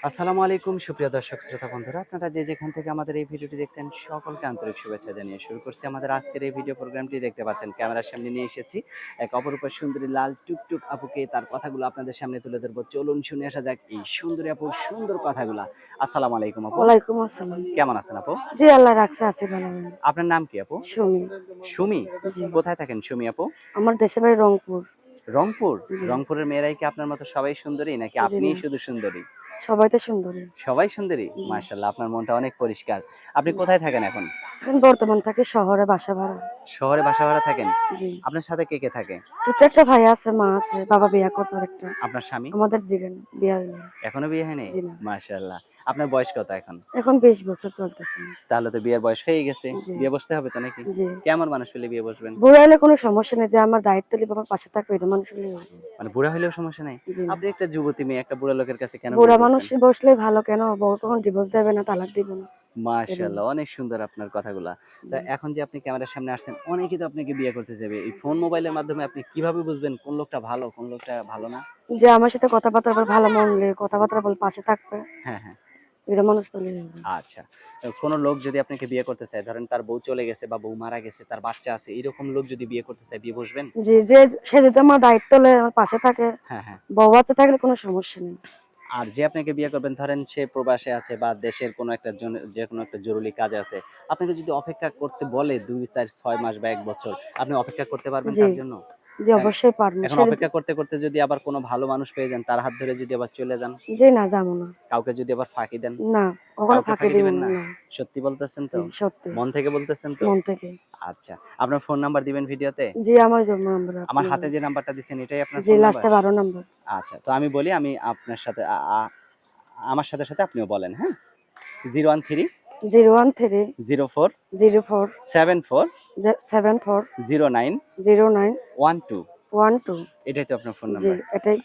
আসসালামু আলাইকুম সুপ্রিয় দর্শক শ্রোতা বন্ধুরা, আপনারা যে যেখান থেকে আমাদের এই ভিডিওটি দেখছেন সকলকে আন্তরিক শুভেচ্ছা জানিয়ে শুরু করছি আমাদের আজকের এই ভিডিও প্রোগ্রামটি। দেখতে পাচ্ছেন ক্যামেরার সামনে নিয়ে এসেছি এক অপরূপা সুন্দরী লাল টুকটুক আপুকে। তার কথাগুলো আপনাদের সামনে তুলে ধরবো, চলুন শুনে আসা যাক এই সুন্দরী আপুর সুন্দর কথাগুলা। আসসালামু আলাইকুম আপু, ওয়ালাইকুম আসসালাম। কেমন আছেন আপু? জি, আল্লাহ রাখছে আছি ভালো। আপনার নাম কি আপু? সুমি। সুমি। জি। কোথায় থাকেন সুমি আপু? আমার দেশের বাড়ি রংপুর। রংপুর। জি। রংপুরের মেয়েরাই কি আপনার মতো সবাই সুন্দরী নাকি জি আপনিই না, শুধু সুন্দরী? সবাই তো সুন্দরী। সবাই সুন্দরী, জি। মাশাআল্লাহ, আপনার মনটা অনেক পরিষ্কার। আপনি জি। কোথায় থাকেন এখন? এখন বর্তমান থাকি শহরে বাসা ভাড়া। শহরে বাসা ভাড়া থাকেন? জি। আপনার সাথে কে কে থাকে? ছোট্ট একটা ভাই আছে, মা আছে, বাবা বিয়া করছে আরেকটা। আপনার স্বামী? আমাদের জিগান বিয়া হয়নি। এখনো বিয়ে হয়নি? জি না। মাশাআল্লাহ। আপনার বয়স কত এখন? এখন 20 বছর চলতেছে। তাহলে তো বিয়ের বয়স হয়ে গেছে। জি। বিয়ে বসতে হবে তো নাকি? জি। কেমন মানুষ হলে বিয়ে বসবেন? বুড়া হলে কোনো সমস্যা নেই, যে আমার দায়িত্ব নিবে, আমার পাশে থাকবে, এটা মানুষ হলেই হবে। মানে বুড়া হইলেও সমস্যা নাই? জি না। আপনি একটা যুবতী মেয়ে, একটা বুড়া লোকের কাছে কেন বুড়া বিয়ে মানুষ বসবেন? বসলেই ভালো, কেন বউ কখন ডিভোর্স দেবে না, তালাক দিবে না। এরকম। মাশাআল্লাহ, অনেক সুন্দর আপনার কথাগুলা। তা জি। এখন যে আপনি ক্যামেরার সামনে আসছেন, অনেকেই তো আপনাকে বিয়ে করতে চাইবে। এই ফোন মোবাইলের মাধ্যমে আপনি কিভাবে বুঝবেন কোন লোকটা ভালো, কোন লোকটা ভালো না? যে আমার সাথে কথাবার্তা বলে, ভালো মনলে কথাবার্তা বলে পাশে থাকবে, হ্যাঁ, হ্যাঁ। এটা মানুষ পেলেই হবে। আচ্ছা। কোন লোক যদি আপনাকে বিয়ে করতে চায়, ধরেন তার বউ চলে গেছে বা বউ মারা গেছে, তার বাচ্চা আছে, এরকম লোক যদি বিয়ে করতে চায়, বিয়ে বসবেন? যে যে সে যদি আমার দায়িত্ব লয়, আমার পাশে থাকে, হ্যাঁ, হ্যাঁ। বউ বাচ্চা থাকলে কোনো সমস্যা নেই। আর যে আপনাকে বিয়ে করবেন, ধরেন সে প্রবাসে আছে বা দেশের কোনো একটা যেকোনো একটা জরুরি কাজে আছে। আপনাকে যদি অপেক্ষা করতে বলে ২, ৪, ৬ মাস বা ১ বছর, আপনি অপেক্ষা করতে পারবেন জি, তার জন্য? জি এ অবশ্যই পারবো। এখন সে যদি, অপেক্ষা করতে, করতে যদি আবার কোনো ভালো মানুষ পেয়ে যান, তার হাত ধরে যদি আবার চলে যান, জি না যাবো না। কাউকে যদি আবার ফাঁকি দেন, না, কখনো কাউকে ফাঁকি ফাঁকি দিব দিবেন না, না? না। সত্যি বলতেছেন তো? জি সত্যি, মন থেকে বলতেছেন তো? মন থেকে। আচ্ছা। আপনার ফোন নাম্বার দিবেন ভিডিওতে? জি, আমার জন্য আমরা আমার আপনি হাতে বলেন। যে নাম্বারটা দিছেন এটাই আপনার জি, ফোন নাম্বার? লাস্টে 12 নাম্বার। আচ্ছা। তো আমি বলি, আমি আপনার সাথে আমার সাথে, সাথে আপনিও বলেন, হ্যাঁ? 013 013 04 04 74 74 09 09 12। 12। এটাই তো আপনার ফোন জি, নাম্বার? এটাই।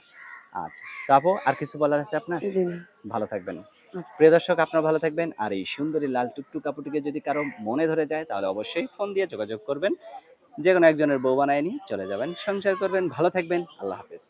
আচ্ছা। তো আপু, আর কিছু বলার আছে আপনার? জি না। ভালো থাকবেন। আচ্ছা। প্রিয় দর্শক, আপনারা ভালো থাকবেন। আর এই সুন্দরী লাল টুকটুক আপুটিকে যদি কারো মনে ধরে যায়, তাহলে অবশ্যই ফোন দিয়ে যোগাযোগ করবেন। যেকোনো একজনের বউ বানায় নিয়ে চলে যাবেন। সংসার করবেন। ভালো থাকবেন। আল্লাহ হাফেজ।